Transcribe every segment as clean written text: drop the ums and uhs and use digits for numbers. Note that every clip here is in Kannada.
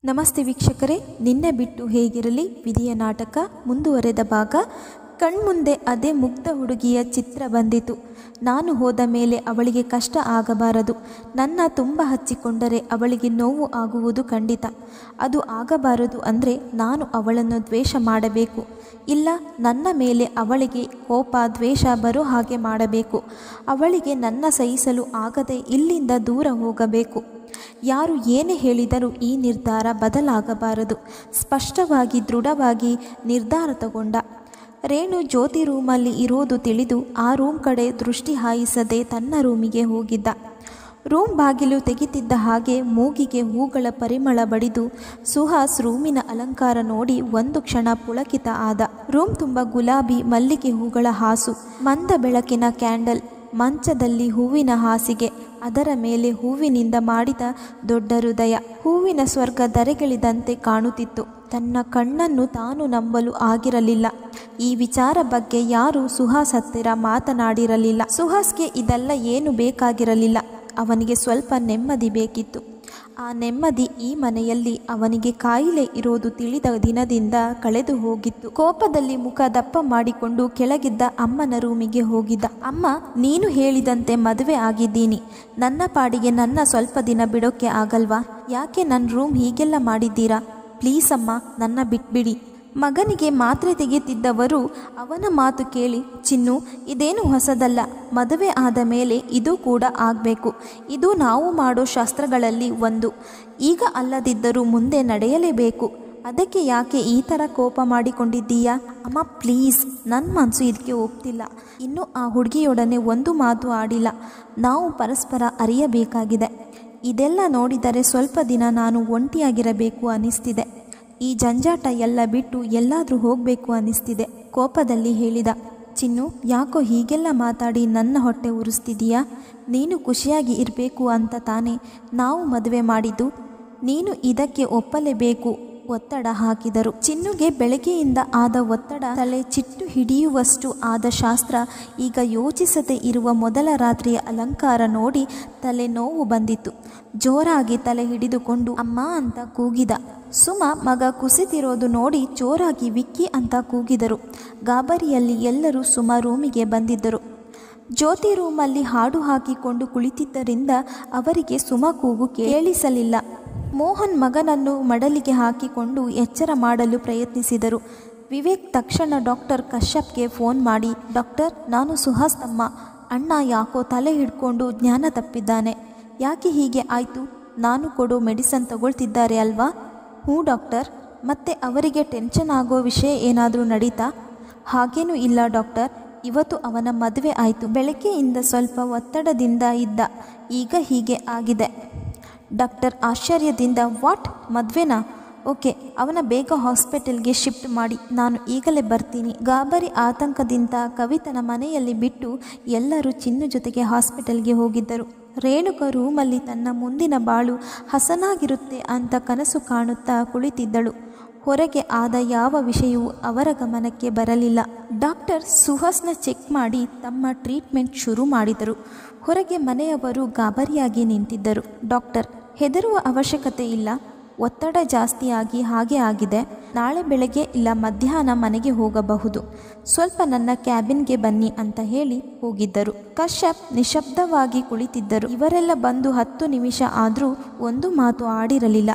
ನಮಸ್ತೆ ವೀಕ್ಷಕರೇ, ನಿನ್ನೆ ಬಿಟ್ಟು ಹೇಗಿರಲಿ ವಿಧಿಯ ನಾಟಕ ಮುಂದುವರೆದ ಭಾಗ. ಕಣ್ಮುಂದೆ ಅದೇ ಮುಗ್ಧ ಹುಡುಗಿಯ ಚಿತ್ರ ಬಂದಿತು. ನಾನು ಹೋದ ಮೇಲೆ ಅವಳಿಗೆ ಕಷ್ಟ ಆಗಬಾರದು. ನನ್ನ ತುಂಬ ಹಚ್ಚಿಕೊಂಡರೆ ಅವಳಿಗೆ ನೋವು ಆಗುವುದು ಖಂಡಿತ. ಅದು ಆಗಬಾರದು ಅಂದರೆ ನಾನು ಅವಳನ್ನು ದ್ವೇಷ ಮಾಡಬೇಕು. ಇಲ್ಲ, ನನ್ನ ಮೇಲೆ ಅವಳಿಗೆ ಕೋಪ ದ್ವೇಷ ಬರೋ ಹಾಗೆ ಮಾಡಬೇಕು. ಅವಳಿಗೆ ನನ್ನ ಸಹಿಸಲು ಆಗದೆ ಇಲ್ಲಿಂದ ದೂರ ಹೋಗಬೇಕು. ಯಾರು ಏನೇ ಹೇಳಿದರೂ ಈ ನಿರ್ಧಾರ ಬದಲಾಗಬಾರದು. ಸ್ಪಷ್ಟವಾಗಿ ದೃಢವಾಗಿ ನಿರ್ಧಾರ ತಗೊಂಡ. ರೇಣು ಜ್ಯೋತಿ ರೂಮಲ್ಲಿ ಇರೋದು ತಿಳಿದು ಆ ರೂಮ್ ಕಡೆ ದೃಷ್ಟಿ ಹಾಯಿಸದೆ ತನ್ನ ರೂಮಿಗೆ ಹೋಗಿದ್ದ. ರೂಮ್ ಬಾಗಿಲು ತೆಗೆತಿದ್ದ ಹಾಗೆ ಮೂಗಿಗೆ ಹೂಗಳ ಪರಿಮಳ ಬಡಿದು ಸುಹಾಸ್ ರೂಮಿನ ಅಲಂಕಾರ ನೋಡಿ ಒಂದು ಕ್ಷಣ ಪುಳಕಿತ ಆದ. ರೂಮ್ ತುಂಬ ಗುಲಾಬಿ ಮಲ್ಲಿಗೆ ಹೂಗಳ ಹಾಸು, ಮಂದ ಬೆಳಕಿನ ಕ್ಯಾಂಡಲ್, ಮಂಚದಲ್ಲಿ ಹೂವಿನ ಹಾಸಿಗೆ, ಅದರ ಮೇಲೆ ಹೂವಿನಿಂದ ಮಾಡಿದ ದೊಡ್ಡ ಹೃದಯ. ಹೂವಿನ ಸ್ವರ್ಗ ಧರೆಗಿಳಿದಂತೆ ಕಾಣುತ್ತಿತ್ತು. ತನ್ನ ಕಣ್ಣನ್ನು ತಾನು ನಂಬಲು ಆಗಿರಲಿಲ್ಲ. ಈ ವಿಚಾರ ಬಗ್ಗೆ ಯಾರೂ ಸುಹಾಸ್ ಹತ್ತಿರ ಮಾತನಾಡಿರಲಿಲ್ಲ. ಸುಹಾಸ್ಗೆ ಇದೆಲ್ಲ ಏನು ಬೇಕಾಗಿರಲಿಲ್ಲ. ಅವನಿಗೆ ಸ್ವಲ್ಪ ನೆಮ್ಮದಿ ಬೇಕಿತ್ತು. ಆ ನೆಮ್ಮದಿ ಈ ಮನೆಯಲ್ಲಿ ಅವನಿಗೆ ಕಾಯಿಲೆ ಇರೋದು ತಿಳಿದ ದಿನದಿಂದ ಕಳೆದು ಹೋಗಿತ್ತು. ಕೋಪದಲ್ಲಿ ಮುಖ ದಪ್ಪ ಮಾಡಿಕೊಂಡು ಕೆಳಗಿದ್ದ ಅಮ್ಮನ ರೂಮಿಗೆ ಹೋಗಿದ್ದ. ಅಮ್ಮ, ನೀನು ಹೇಳಿದಂತೆ ಮದುವೆ ಆಗಿದ್ದೀನಿ. ನನ್ನ ಪಾಡಿಗೆ ನನ್ನ ಸ್ವಲ್ಪ ದಿನ ಬಿಡೋಕ್ಕೆ ಆಗಲ್ವಾ? ಯಾಕೆ ನನ್ನ ರೂಮ್ ಹೀಗೆಲ್ಲ ಮಾಡಿದ್ದೀರಾ? ಪ್ಲೀಸ್ ಅಮ್ಮ, ನನ್ನ ಬಿಟ್ಬಿಡಿ. ಮಗನಿಗೆ ಮಾತ್ರೆ ತೆಗೆಯುತ್ತಿದ್ದವರು ಅವನ ಮಾತು ಕೇಳಿ, ಚಿನ್ನು, ಇದೇನು ಹೊಸದಲ್ಲ. ಮದುವೆ ಆದ ಮೇಲೆ ಇದು ಕೂಡ ಆಗಬೇಕು. ಇದು ನಾವು ಮಾಡೋ ಶಾಸ್ತ್ರಗಳಲ್ಲಿ ಒಂದು. ಈಗ ಅಲ್ಲದಿದ್ದರೂ ಮುಂದೆ ನಡೆಯಲೇಬೇಕು. ಅದಕ್ಕೆ ಯಾಕೆ ಈ ಥರ ಕೋಪ ಮಾಡಿಕೊಂಡಿದ್ದೀಯಾ? ಅಮ್ಮ ಪ್ಲೀಸ್, ನನ್ನ ಮನಸ್ಸು ಇದಕ್ಕೆ ಒಪ್ತಿಲ್ಲ. ಇನ್ನೂ ಆ ಹುಡುಗಿಯೊಡನೆ ಒಂದು ಮಾತು ಆಡಿಲ್ಲ. ನಾವು ಪರಸ್ಪರ ಅರಿಯಬೇಕಾಗಿದೆ. ಇದೆಲ್ಲ ನೋಡಿದರೆ ಸ್ವಲ್ಪ ದಿನ ನಾನು ಒಂಟಿಯಾಗಿರಬೇಕು ಅನ್ನಿಸ್ತಿದೆ. ಈ ಜಂಜಾಟ ಎಲ್ಲ ಬಿಟ್ಟು ಎಲ್ಲಾದರೂ ಹೋಗಬೇಕು ಅನ್ನಿಸ್ತಿದೆ. ಕೋಪದಲ್ಲಿ ಹೇಳಿದ. ಚಿನ್ನು, ಯಾಕೋ ಹೀಗೆಲ್ಲ ಮಾತಾಡಿ ನನ್ನ ಹೊಟ್ಟೆ ಉರಿಸ್ತಿದೀಯಾ? ನೀನು ಖುಷಿಯಾಗಿ ಇರಬೇಕು ಅಂತ ತಾನೇ ನಾವು ಮದುವೆ ಮಾಡಿದ್ದು. ನೀನು ಇದಕ್ಕೆ ಒಪ್ಪಲೇಬೇಕು. ಒತ್ತಡ ಹಾಕಿದರು. ಚಿನ್ನುಗೆ ಬೆಳಗ್ಗೆಯಿಂದ ಆದ ಒತ್ತಡ ತಲೆ ಚಿಟ್ಟು ಹಿಡಿಯುವಷ್ಟು ಆದ ಶಾಸ್ತ್ರ. ಈಗ ಯೋಚಿಸದೆ ಇರುವ ಮೊದಲ ರಾತ್ರಿಯ ಅಲಂಕಾರ ನೋಡಿ ತಲೆ ನೋವು ಬಂದಿತ್ತು. ಜೋರಾಗಿ ತಲೆ ಹಿಡಿದುಕೊಂಡು ಅಮ್ಮ ಅಂತ ಕೂಗಿದ. ಸುಮ ಮಗ ಕುಸಿತಿರೋದು ನೋಡಿ ಜೋರಾಗಿ ವಿಕ್ಕಿ ಅಂತ ಕೂಗಿದರು. ಗಾಬರಿಯಲ್ಲಿ ಎಲ್ಲರೂ ಸುಮ ರೂಮಿಗೆ ಬಂದಿದ್ದರು. ಜ್ಯೋತಿ ರೂಮಲ್ಲಿ ಹಾಡು ಹಾಕಿಕೊಂಡು ಕುಳಿತಿದ್ದರಿಂದ ಅವರಿಗೆ ಸುಮ ಕೂಗು ಕೇಳಿಸಲಿಲ್ಲ. ಮೋಹನ್ ಮಗನನ್ನು ಮಡಲಿಗೆ ಹಾಕಿಕೊಂಡು ಎಚ್ಚರ ಮಾಡಲು ಪ್ರಯತ್ನಿಸಿದರು. ವಿವೇಕ್ ತಕ್ಷಣ ಡಾಕ್ಟರ್ ಕಶ್ಯಪ್ಗೆ ಫೋನ್ ಮಾಡಿ, ಡಾಕ್ಟರ್, ನಾನು ಸುಹಾಸ್ ತಮ್ಮ. ಅಣ್ಣ ಯಾಕೋ ತಲೆ ಹಿಡ್ಕೊಂಡು ಜ್ಞಾನ ತಪ್ಪಿದ್ದಾನೆ. ಯಾಕೆ ಹೀಗೆ ಆಯಿತು? ನಾನು ಕೊಡೋ ಮೆಡಿಸನ್ ತಗೊಳ್ತಿದ್ದಾರೆ ಅಲ್ವಾ? ಹ್ಞೂ ಡಾಕ್ಟರ್. ಮತ್ತೆ ಅವರಿಗೆ ಟೆನ್ಷನ್ ಆಗೋ ವಿಷಯ ಏನಾದರೂ ನಡೀತಾ? ಹಾಗೇನೂ ಇಲ್ಲ ಡಾಕ್ಟರ್. ಇವತ್ತು ಅವನ ಮದುವೆ ಆಯಿತು. ಬೆಳಗ್ಗೆಯಿಂದ ಸ್ವಲ್ಪ ಒತ್ತಡದಿಂದ ಇದ್ದ. ಈಗ ಹೀಗೆ ಆಗಿದೆ. ಡಾಕ್ಟರ್ ಆಶ್ಚರ್ಯದಿಂದ, ವಾಟ್, ಮದುವೆನಾ? ಓಕೆ, ಅವನ ಬೇಗ ಹಾಸ್ಪಿಟಲ್ಗೆ ಶಿಫ್ಟ್ ಮಾಡಿ. ನಾನು ಈಗಲೇ ಬರ್ತೀನಿ. ಗಾಬರಿ ಆತಂಕದಿಂದ ಕವಿತನ ಮನೆಯಲ್ಲಿ ಬಿಟ್ಟು ಎಲ್ಲರೂ ಚಿನ್ನು ಜೊತೆಗೆ ಹಾಸ್ಪಿಟಲ್ಗೆ ಹೋಗಿದ್ದರು. ರೇಣುಕ ರೂಮಲ್ಲಿ ತನ್ನ ಮುಂದಿನ ಬಾಳು ಹಸನಾಗಿರುತ್ತೆ ಅಂತ ಕನಸು ಕಾಣುತ್ತಾ ಕುಳಿತಿದ್ದಳು. ಹೊರಗೆ ಆದ ಯಾವ ವಿಷಯವೂ ಅವರ ಗಮನಕ್ಕೆ ಬರಲಿಲ್ಲ. ಡಾಕ್ಟರ್ ಸುಹಾಸ್ನ ಚೆಕ್ ಮಾಡಿ ತಮ್ಮ ಟ್ರೀಟ್ಮೆಂಟ್ ಶುರು ಮಾಡಿದರು. ಹೊರಗೆ ಮನೆಯವರು ಗಾಬರಿಯಾಗಿ ನಿಂತಿದ್ದರು. ಡಾಕ್ಟರ್, ಹೆದರುವ ಅವಶ್ಯಕತೆ ಇಲ್ಲ. ಒತ್ತಡ ಜಾಸ್ತಿಯಾಗಿ ಹಾಗೆ ಆಗಿದೆ. ನಾಳೆ ಬೆಳಗ್ಗೆ ಇಲ್ಲ ಮಧ್ಯಾಹ್ನ ಮನೆಗೆ ಹೋಗಬಹುದು. ಸ್ವಲ್ಪ ನನ್ನ ಕ್ಯಾಬಿನ್ಗೆ ಬನ್ನಿ ಅಂತ ಹೇಳಿ ಹೋಗಿದ್ದರು. ಕಶ್ಯಪ್ ನಿಶಬ್ದವಾಗಿ ಕುಳಿತಿದ್ದರು. ಇವರೆಲ್ಲ ಬಂದು 10 ನಿಮಿಷ ಆದರೂ ಒಂದು ಮಾತು ಆಡಿರಲಿಲ್ಲ.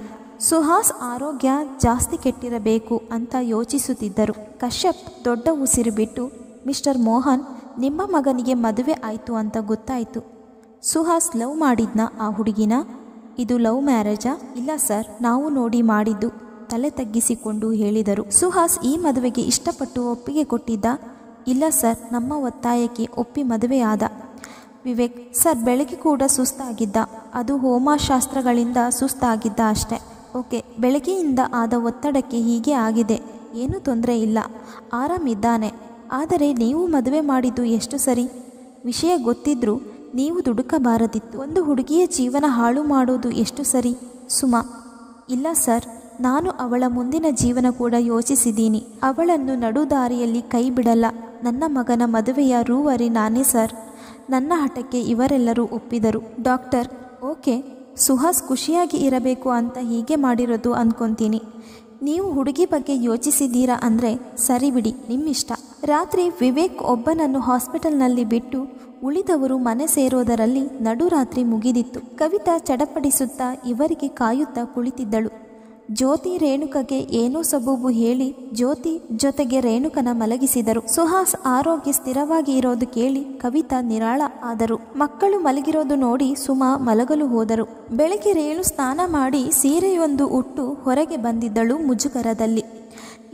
ಸುಹಾಸ್ ಆರೋಗ್ಯ ಜಾಸ್ತಿ ಕೆಟ್ಟಿರಬೇಕು ಅಂತ ಯೋಚಿಸುತ್ತಿದ್ದರು. ಕಶ್ಯಪ್ ದೊಡ್ಡ ಉಸಿರು ಬಿಟ್ಟು, ಮಿಸ್ಟರ್ ಮೋಹನ್, ನಿಮ್ಮ ಮಗನಿಗೆ ಮದುವೆ ಆಯಿತು ಅಂತ ಗೊತ್ತಾಯಿತು. ಸುಹಾಸ್ ಲವ್ ಮಾಡಿದ್ನಾ ಆ ಹುಡುಗಿನ? ಇದು ಲವ್ ಮ್ಯಾರೇಜಾ? ಇಲ್ಲ ಸರ್, ನಾವು ನೋಡಿ ಮಾಡಿದ್ದು. ತಲೆ ತಗ್ಗಿಸಿಕೊಂಡು ಹೇಳಿದರು. ಸುಹಾಸ್ ಈ ಮದುವೆಗೆ ಇಷ್ಟಪಟ್ಟು ಒಪ್ಪಿಗೆ ಕೊಟ್ಟಿದ್ದ? ಇಲ್ಲ ಸರ್, ನಮ್ಮ ಒತ್ತಾಯಕ್ಕೆ ಒಪ್ಪಿ ಮದುವೆಯಾದ. ವಿವೇಕ್, ಸರ್, ಬೆಳಗ್ಗೆ ಕೂಡ ಸುಸ್ತಾಗಿದ್ದ. ಅದು ಹೋಮಶಾಸ್ತ್ರಗಳಿಂದ ಸುಸ್ತಾಗಿದ್ದ ಅಷ್ಟೆ. ಓಕೆ, ಬೆಳಗ್ಗೆಯಿಂದ ಆದ ಒತ್ತಡಕ್ಕೆ ಹೀಗೆ ಆಗಿದೆ. ಏನೂ ತೊಂದರೆ ಇಲ್ಲ, ಆರಾಮಿದ್ದಾನೆ. ಆದರೆ ನೀವು ಮದುವೆ ಮಾಡಿದ್ದು ಎಷ್ಟು ಸರಿ? ವಿಷಯ ಗೊತ್ತಿದ್ರೂ ನೀವು ದುಡುಕಬಾರದಿತ್ತು. ಒಂದು ಹುಡುಗಿಯ ಜೀವನ ಹಾಳು ಮಾಡೋದು ಎಷ್ಟು ಸರಿ? ಸುಮಾ, ಇಲ್ಲ ಸರ್, ನಾನು ಅವಳ ಮುಂದಿನ ಜೀವನ ಕೂಡ ಯೋಚಿಸಿದ್ದೀನಿ. ಅವಳನ್ನು ನಡುದಾರಿಯಲ್ಲಿ ಕೈ ಬಿಡಲ್ಲ. ನನ್ನ ಮಗನ ಮದುವೆಯ ರೂವಾರಿ ನಾನೇ ಸರ್. ನನ್ನ ಹಠಕ್ಕೆ ಇವರೆಲ್ಲರೂ ಒಪ್ಪಿದರು. ಡಾಕ್ಟರ್, ಓಕೆ, ಸುಹಾಸ್ ಖುಷಿಯಾಗಿ ಇರಬೇಕು ಅಂತ ಹೀಗೆ ಮಾಡಿರೋದು ಅಂದ್ಕೊತೀನಿ. ನೀವು ಹುಡುಗಿ ಬಗ್ಗೆ ಯೋಚಿಸಿದ್ದೀರಾ ಅಂದರೆ ಸರಿ ಬಿಡಿ, ನಿಮ್ಮಿಷ್ಟ. ರಾತ್ರಿ ವಿವೇಕ್ ಒಬ್ಬನನ್ನು ಹಾಸ್ಪಿಟಲ್ನಲ್ಲಿ ಬಿಟ್ಟು ಉಳಿದವರು ಮನೆ ಸೇರೋದರಲ್ಲಿ ನಡುರಾತ್ರಿ ಮುಗಿದಿತ್ತು. ಕವಿತಾ ಚಡಪಡಿಸುತ್ತಾ ಇವರಿಗೆ ಕಾಯುತ್ತಾ ಕುಳಿತಿದ್ದಳು. ಜ್ಯೋತಿ ರೇಣುಕಗೆ ಏನೋ ಸಬೂಬು ಹೇಳಿ ಜ್ಯೋತಿ ಜೊತೆಗೆ ರೇಣುಕನ ಮಲಗಿಸಿದರು. ಸುಹಾಸ್ ಆರೋಗ್ಯ ಸ್ಥಿರವಾಗಿ ಇರೋದು ಕೇಳಿ ಕವಿತಾ ನಿರಾಳ ಆದರು. ಮಕ್ಕಳು ಮಲಗಿರೋದು ನೋಡಿ ಸುಮಾ ಮಲಗಲು ಹೋದರು. ಬೆಳಗ್ಗೆ ರೇಣು ಸ್ನಾನ ಮಾಡಿ ಸೀರೆಯೊಂದು ಉಟ್ಟು ಹೊರಗೆ ಬಂದಿದ್ದಳು ಮುಜುಗರದಲ್ಲಿ.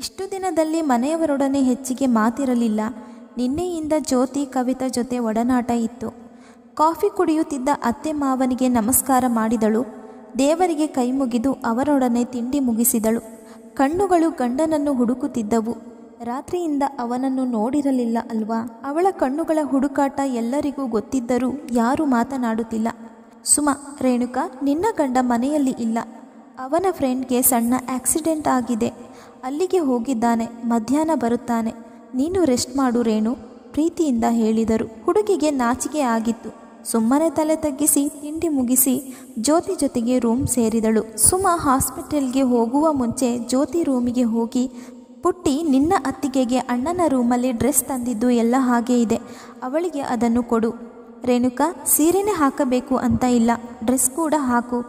ಇಷ್ಟು ದಿನದಲ್ಲಿ ಮನೆಯವರೊಡನೆ ಹೆಚ್ಚಿಗೆ ಮಾತಿರಲಿಲ್ಲ. ನಿನ್ನೆಯಿಂದ ಜ್ಯೋತಿ ಕವಿತಾ ಜೊತೆ ಒಡನಾಟ ಇತ್ತು. ಕಾಫಿ ಕುಡಿಯುತ್ತಿದ್ದ ಅತ್ತೆ ಮಾವನಿಗೆ ನಮಸ್ಕಾರ ಮಾಡಿದಳು. ದೇವರಿಗೆ ಕೈ ಮುಗಿದು ಅವರೊಡನೆ ತಿಂಡಿ ಮುಗಿಸಿದಳು. ಕಣ್ಣುಗಳು ಗಂಡನನ್ನು ಹುಡುಕುತ್ತಿದ್ದವು. ರಾತ್ರಿಯಿಂದ ಅವನನ್ನು ನೋಡಿರಲಿಲ್ಲ ಅಲ್ವಾ? ಅವಳ ಕಣ್ಣುಗಳ ಹುಡುಕಾಟ ಎಲ್ಲರಿಗೂ ಗೊತ್ತಿದ್ದರೂ ಯಾರೂ ಮಾತನಾಡುತ್ತಿಲ್ಲ. ಸುಮಾ, ರೇಣುಕಾ, ನಿನ್ನ ಗಂಡ ಮನೆಯಲ್ಲಿ ಇಲ್ಲ. ಅವನ ಫ್ರೆಂಡ್ಗೆ ಸಣ್ಣ ಆಕ್ಸಿಡೆಂಟ್ ಆಗಿದೆ. ಅಲ್ಲಿಗೆ ಹೋಗಿದ್ದಾನೆ. ಮಧ್ಯಾಹ್ನ ಬರುತ್ತಾನೆ. ನೀನು ರೆಸ್ಟ್ ಮಾಡು ರೇಣು, ಪ್ರೀತಿಯಿಂದ ಹೇಳಿದರು. ಹುಡುಗಿಗೆ ನಾಚಿಕೆ ಆಗಿತ್ತು. ಸುಮ್ಮನೆ ತಲೆ ತಗ್ಗಿಸಿ ತಿಂಡಿ ಮುಗಿಸಿ ಜ್ಯೋತಿ ಜೊತೆಗೆ ರೂಮ್ ಸೇರಿದಳು. ಸುಮಾ ಹಾಸ್ಪಿಟಲ್ಗೆ ಹೋಗುವ ಮುಂಚೆ ಜ್ಯೋತಿ ರೂಮಿಗೆ ಹೋಗಿ, ಪುಟ್ಟಿ, ನಿನ್ನ ಅತ್ತಿಗೆಗೆ ಅಣ್ಣನ ರೂಮಲ್ಲಿ ಡ್ರೆಸ್ ತಂದಿದ್ದು ಎಲ್ಲ ಹಾಗೇ ಇದೆ, ಅವಳಿಗೆ ಅದನ್ನು ಕೊಡು. ರೇಣುಕಾ, ಸೀರೆನೇ ಹಾಕಬೇಕು ಅಂತ ಇಲ್ಲ, ಡ್ರೆಸ್ ಕೂಡ ಹಾಕು.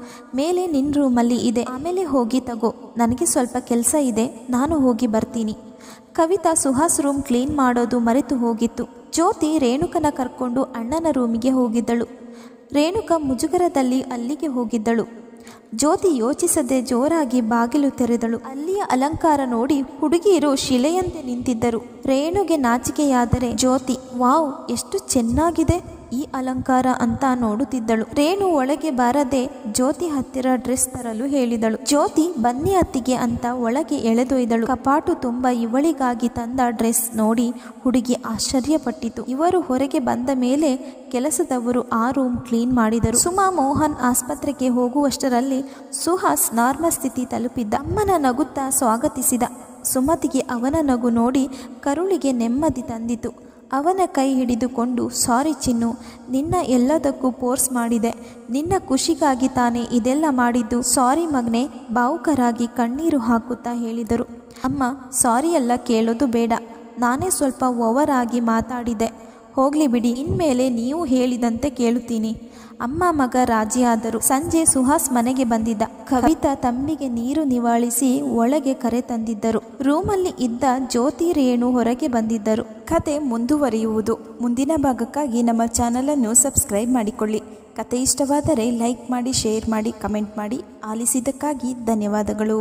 ಮೇಲೆ ನಿನ್ನ ರೂಮಲ್ಲಿ ಇದೆ, ಆಮೇಲೆ ಹೋಗಿ ತಗೋ. ನನಗೆ ಸ್ವಲ್ಪ ಕೆಲಸ ಇದೆ, ನಾನು ಹೋಗಿ ಬರ್ತೀನಿ. ಕವಿತಾ ಸುಹಾಸ್ ರೂಮ್ ಕ್ಲೀನ್ ಮಾಡೋದು ಮರೆತು ಹೋಗಿತ್ತು. ಜ್ಯೋತಿ ರೇಣುಕನ ಕರ್ಕೊಂಡು ಅಣ್ಣನ ರೂಮಿಗೆ ಹೋಗಿದ್ದಳು. ರೇಣುಕ ಮುಜುಗರದಲ್ಲಿ ಅಲ್ಲಿಗೆ ಹೋಗಿದ್ದಳು. ಜ್ಯೋತಿ ಯೋಚಿಸದೆ ಜೋರಾಗಿ ಬಾಗಿಲು ತೆರೆದಳು. ಅಲ್ಲಿಯ ಅಲಂಕಾರ ನೋಡಿ ಹುಡುಗಿಯರು ಶಿಲೆಯಂತೆ ನಿಂತಿದ್ದರು. ರೇಣುಗೆ ನಾಚಿಕೆಯಾದರೆ ಜ್ಯೋತಿ, ವಾವ್, ಎಷ್ಟು ಚೆನ್ನಾಗಿದೆ ಈ ಅಲಂಕಾರ ಅಂತ ನೋಡುತ್ತಿದ್ದಳು. ರೇಣು ಒಳಗೆ ಬಾರದೆ ಜ್ಯೋತಿ ಹತ್ತಿರ ಡ್ರೆಸ್ ತರಲು ಹೇಳಿದಳು. ಜ್ಯೋತಿ ಬನ್ನಿ ಅತ್ತಿಗೆ ಅಂತ ಒಳಗೆ ಎಳೆದೊಯ್ದಳು. ಕಪಾಟು ತುಂಬ ಇವಳಿಗಾಗಿ ತಂದ ಡ್ರೆಸ್ ನೋಡಿ ಹುಡುಗಿ ಆಶ್ಚರ್ಯಪಟ್ಟಿತು. ಇವರು ಹೊರಗೆ ಬಂದ ಮೇಲೆ ಕೆಲಸದವರು ಆ ರೂಮ್ ಕ್ಲೀನ್ ಮಾಡಿದರು. ಸುಮಾ ಮೋಹನ್ ಆಸ್ಪತ್ರೆಗೆ ಹೋಗುವಷ್ಟರಲ್ಲಿ ಸುಹಾಸ್ ನಾರ್ಮಲ್ ಸ್ಥಿತಿ ತಲುಪಿದ್ದ. ಅಮ್ಮನ ನಗುತ್ತಾ ಸ್ವಾಗತಿಸಿದ. ಸುಮತಿಗೆ ಅವನ ನಗು ನೋಡಿ ಕರುಳಿಗೆ ನೆಮ್ಮದಿ ತಂದಿತು. ಅವನ ಕೈ ಹಿಡಿದುಕೊಂಡು, ಸಾರಿ ಚಿನ್ನು, ನಿನ್ನ ಎಲ್ಲದಕ್ಕೂ ಫೋರ್ಸ್ ಮಾಡಿದೆ. ನಿನ್ನ ಖುಷಿಗಾಗಿ ತಾನೇ ಇದೆಲ್ಲ ಮಾಡಿದ್ದು. ಸಾರಿ ಮಗನೇ, ಭಾವುಕರಾಗಿ ಕಣ್ಣೀರು ಹಾಕುತ್ತಾ ಹೇಳಿದರು. ಅಮ್ಮ, ಸಾರಿ ಎಲ್ಲ ಕೇಳೋದು ಬೇಡ, ನಾನೇ ಸ್ವಲ್ಪ ಓವರ್ ಆಗಿ ಮಾತಾಡಿದೆ. ಹೋಗ್ಲಿ ಬಿಡಿ, ಇನ್ಮೇಲೆ ನೀವು ಹೇಳಿದಂತೆ ಕೇಳುತ್ತೀನಿ. ಅಮ್ಮ ಮಗ ರಾಜಿಯಾದರು. ಸಂಜೆ ಸುಹಾಸ್ ಮನೆಗೆ ಬಂದಿದ್ದ. ಕವಿತಾ ತಮ್ಮಿಗೆ ನೀರು ನಿವಾಳಿಸಿ ಒಳಗೆ ಕರೆ ತಂದಿದ್ದರು. ರೂಮಲ್ಲಿ ಇದ್ದ ಜ್ಯೋತಿ ರೇಣು ಹೊರಗೆ ಬಂದಿದ್ದರು. ಕತೆ ಮುಂದುವರಿಯುವುದು. ಮುಂದಿನ ಭಾಗಕ್ಕಾಗಿ ನಮ್ಮ ಚಾನಲನ್ನು ಸಬ್ಸ್ಕ್ರೈಬ್ ಮಾಡಿಕೊಳ್ಳಿ. ಕತೆ ಇಷ್ಟವಾದರೆ ಲೈಕ್ ಮಾಡಿ, ಶೇರ್ ಮಾಡಿ, ಕಮೆಂಟ್ ಮಾಡಿ. ಆಲಿಸಿದ್ದಕ್ಕಾಗಿ ಧನ್ಯವಾದಗಳು.